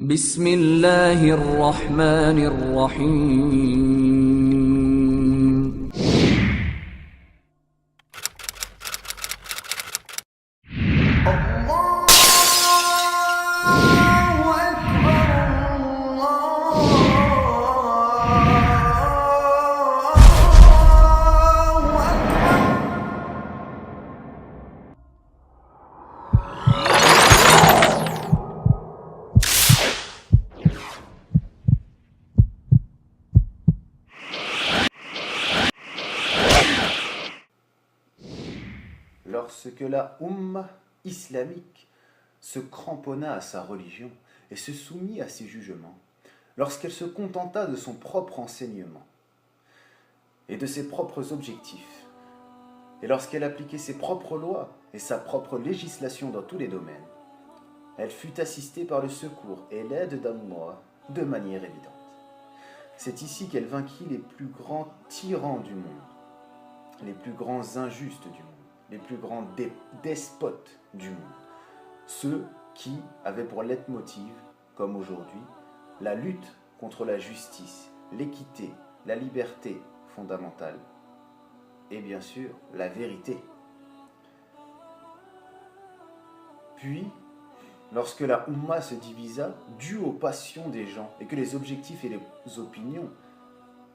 بسم الله الرحمن الرحيم Lorsque la Ummah islamique se cramponna à sa religion et se soumit à ses jugements, lorsqu'elle se contenta de son propre enseignement et de ses propres objectifs, et lorsqu'elle appliquait ses propres lois et sa propre législation dans tous les domaines, elle fut assistée par le secours et l'aide d'Allah de manière évidente. C'est ici qu'elle vainquit les plus grands tyrans du monde, les plus grands injustes du monde, les plus grands despotes du monde, ceux qui avaient pour leitmotiv, comme aujourd'hui, la lutte contre la justice, l'équité, la liberté fondamentale et bien sûr la vérité. Puis, lorsque la Ummah se divisa, dû aux passions des gens et que les objectifs et les opinions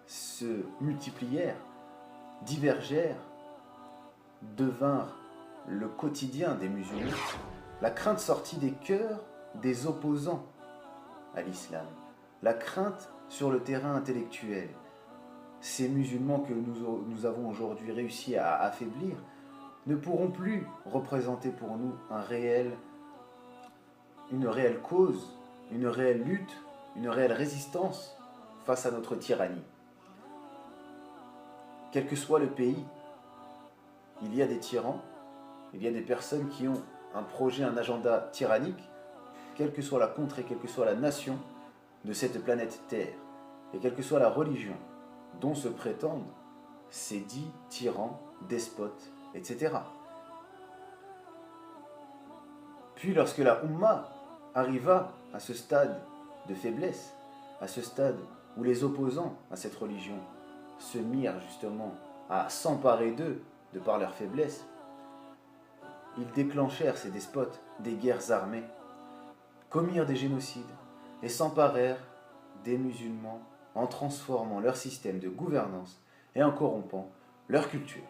se multiplièrent, divergèrent, devinrent le quotidien des musulmans, la crainte sortit des cœurs des opposants à l'islam, la crainte sur le terrain intellectuel. Ces musulmans que nous avons aujourd'hui réussi à affaiblir ne pourront plus représenter pour nous une réelle cause, une réelle lutte, une réelle résistance face à notre tyrannie. Quel que soit le pays, il y a des tyrans, il y a des personnes qui ont un projet, un agenda tyrannique, quelle que soit la contrée, quelle que soit la nation de cette planète Terre, et quelle que soit la religion dont se prétendent ces dits tyrans, despotes, etc. Puis lorsque la Ummah arriva à ce stade de faiblesse, à ce stade où les opposants à cette religion se mirent justement à s'emparer d'eux de par leur faiblesse, ils déclenchèrent, ces despotes, des guerres armées, commirent des génocides et s'emparèrent des musulmans en transformant leur système de gouvernance et en corrompant leur culture.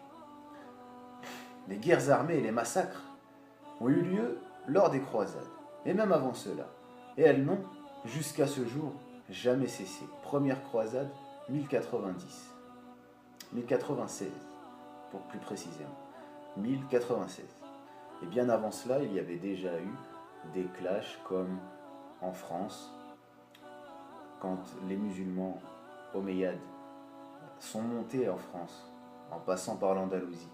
Les guerres armées et les massacres ont eu lieu lors des croisades, et même avant cela, et elles n'ont, jusqu'à ce jour, jamais cessé. Première croisade, 1096, pour plus précisément, 1096. Et bien avant cela, il y avait déjà eu des clashs comme en France, quand les musulmans omeyyades sont montés en France, en passant par l'Andalousie,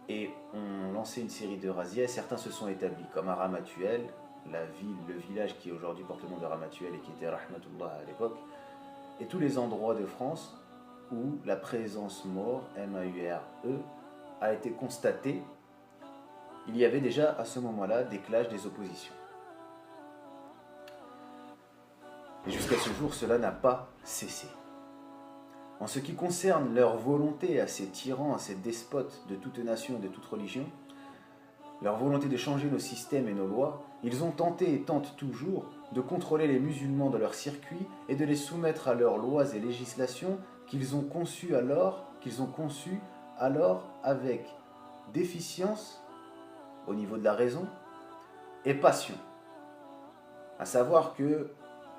et ont lancé une série de razzias. Certains se sont établis, comme à Ramatuelle, le village qui aujourd'hui porte le nom de Ramatuelle et qui était Rahmatullah à l'époque, et tous les endroits de France où la présence maure, M-A-U-R-E, a été constatée. Il y avait déjà à ce moment-là des clashs, des oppositions. Et jusqu'à ce jour, cela n'a pas cessé. En ce qui concerne leur volonté à ces tyrans, à ces despotes de toute nation et de toute religion, leur volonté de changer nos systèmes et nos lois, ils ont tenté et tentent toujours de contrôler les musulmans de leur circuit et de les soumettre à leurs lois et législations qu'ils ont conçues alors avec déficience au niveau de la raison et passion. À savoir que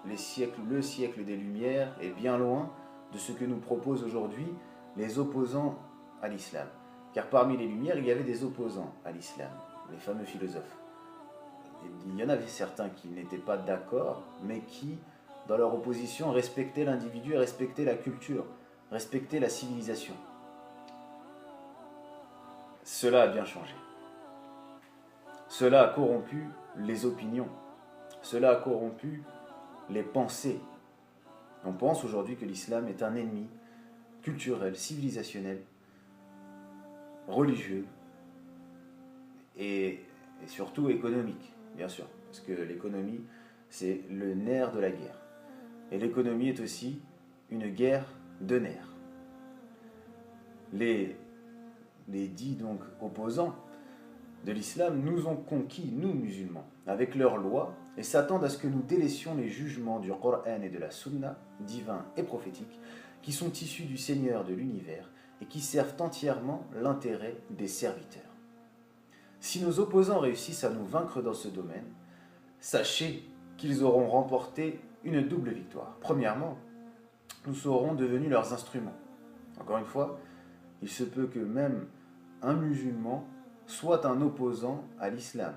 le siècle des Lumières est bien loin de ce que nous proposent aujourd'hui les opposants à l'islam. Car parmi les Lumières, il y avait des opposants à l'islam, les fameux philosophes. Et il y en avait certains qui n'étaient pas d'accord, mais qui, dans leur opposition, respectaient l'individu, respectaient la culture, respectaient la civilisation. Cela a bien changé. Cela a corrompu les opinions. Cela a corrompu les pensées. On pense aujourd'hui que l'islam est un ennemi culturel, civilisationnel, religieux et surtout économique, bien sûr. Parce que l'économie, c'est le nerf de la guerre. Et l'économie est aussi une guerre de nerfs. Les dits donc opposants de l'islam nous ont conquis, nous musulmans, avec leurs lois, et s'attendent à ce que nous délaissions les jugements du Coran et de la Sunna, divins et prophétiques, qui sont issus du Seigneur de l'univers et qui servent entièrement l'intérêt des serviteurs. Si nos opposants réussissent à nous vaincre dans ce domaine, sachez qu'ils auront remporté une double victoire. Premièrement, nous serons devenus leurs instruments. Encore une fois, il se peut que même un musulman soit un opposant à l'islam.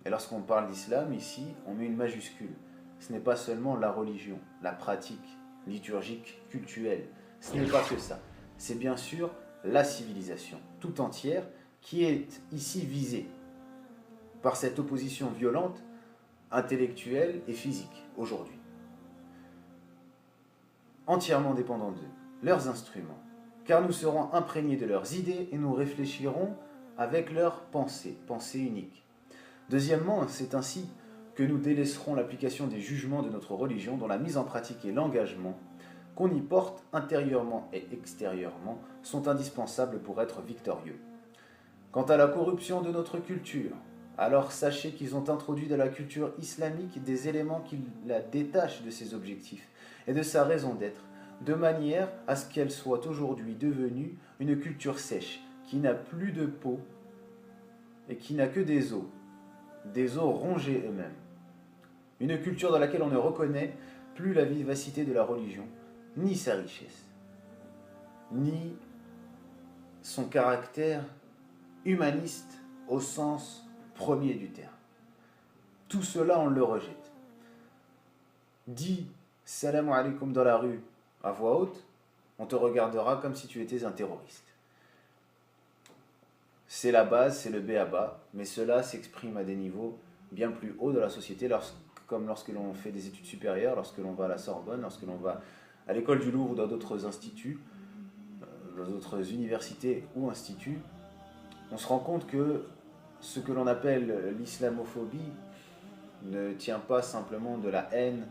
Et lorsqu'on parle d'islam, ici, on met une majuscule. Ce n'est pas seulement la religion, la pratique liturgique, cultuelle. Ce n'est pas que ça. C'est bien sûr la civilisation tout entière qui est ici visée par cette opposition violente, intellectuelle et physique, aujourd'hui. Entièrement dépendants d'eux, leurs instruments, car nous serons imprégnés de leurs idées et nous réfléchirons avec leurs pensées uniques. Deuxièmement, c'est ainsi que nous délaisserons l'application des jugements de notre religion dont la mise en pratique et l'engagement qu'on y porte intérieurement et extérieurement sont indispensables pour être victorieux. Quant à la corruption de notre culture, alors sachez qu'ils ont introduit dans la culture islamique des éléments qui la détachent de ses objectifs et de sa raison d'être, de manière à ce qu'elle soit aujourd'hui devenue une culture sèche, qui n'a plus de peau et qui n'a que des os rongés eux-mêmes. Une culture dans laquelle on ne reconnaît plus la vivacité de la religion, ni sa richesse, ni son caractère humaniste au sens premier du terme. Tout cela, on le rejette. Dis salam alaikum dans la rue à voix haute, on te regardera comme si tu étais un terroriste. C'est la base, c'est le b.a.-ba, mais cela s'exprime à des niveaux bien plus hauts de la société, comme lorsque l'on fait des études supérieures, lorsque l'on va à la Sorbonne, lorsque l'on va à l'école du Louvre ou dans d'autres instituts, dans d'autres universités ou instituts, on se rend compte que ce que l'on appelle l'islamophobie ne tient pas simplement de la haine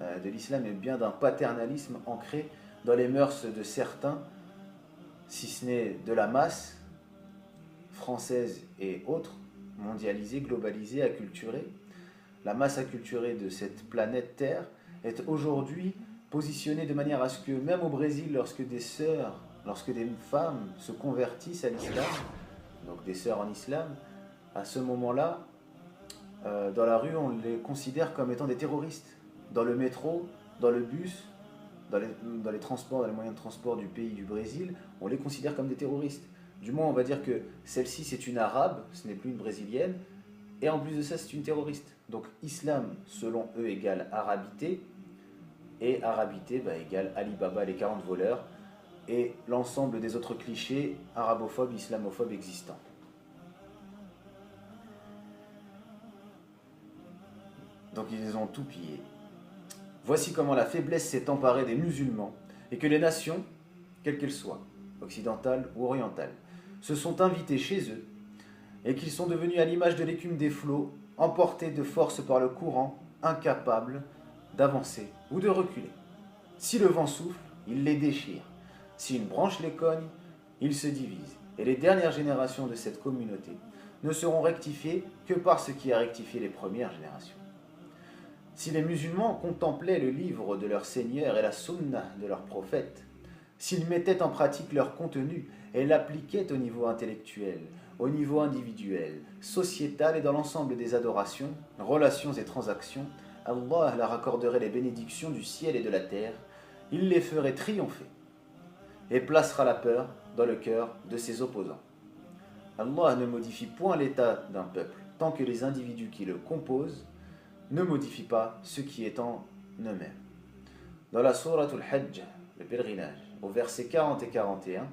de l'islam, mais bien d'un paternalisme ancré dans les mœurs de certains, si ce n'est de la masse française et autres, mondialisée, globalisée, acculturée. La masse acculturée de cette planète Terre est aujourd'hui positionnée de manière à ce que même au Brésil, lorsque des femmes se convertissent à l'islam, donc des sœurs en islam, à ce moment-là, dans la rue, on les considère comme étant des terroristes. Dans le métro, dans le bus, dans les transports, dans les moyens de transport du pays du Brésil, on les considère comme des terroristes. Du moins, on va dire que celle-ci, c'est une arabe, ce n'est plus une brésilienne, et en plus de ça, c'est une terroriste. Donc, islam, selon eux, égale arabité, et arabité égale Alibaba, les 40 voleurs, et l'ensemble des autres clichés arabophobes, islamophobes existants. Donc, ils ont tout pillé. Voici comment la faiblesse s'est emparée des musulmans, et que les nations, quelles qu'elles soient, occidentales ou orientales, se sont invitées chez eux, et qu'ils sont devenus à l'image de l'écume des flots, emportés de force par le courant, incapables d'avancer ou de reculer. Si le vent souffle, il les déchire. Si une branche les cogne, ils se divisent. Et les dernières générations de cette communauté ne seront rectifiées que par ce qui a rectifié les premières générations. Si les musulmans contemplaient le livre de leur Seigneur et la sunna de leur prophète, s'ils mettaient en pratique leur contenu et l'appliquaient au niveau intellectuel, au niveau individuel, sociétal et dans l'ensemble des adorations, relations et transactions, Allah leur accorderait les bénédictions du ciel et de la terre, il les ferait triompher et placera la peur dans le cœur de ses opposants. Allah ne modifie point l'état d'un peuple tant que les individus qui le composent ne modifient pas ce qui est en eux-mêmes. Dans la sourate al-Hajj, le pèlerinage, au verset 40 et 41,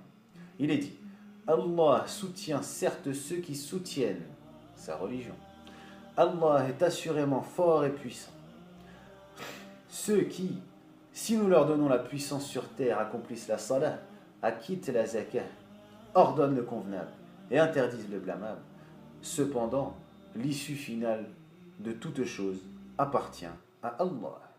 il est dit « Allah soutient certes ceux qui soutiennent sa religion. Allah est assurément fort et puissant. Ceux qui, si nous leur donnons la puissance sur terre, accomplissent la salah, acquittent la zakah, ordonnent le convenable et interdisent le blâmable. Cependant, l'issue finale de toute chose appartient à Allah.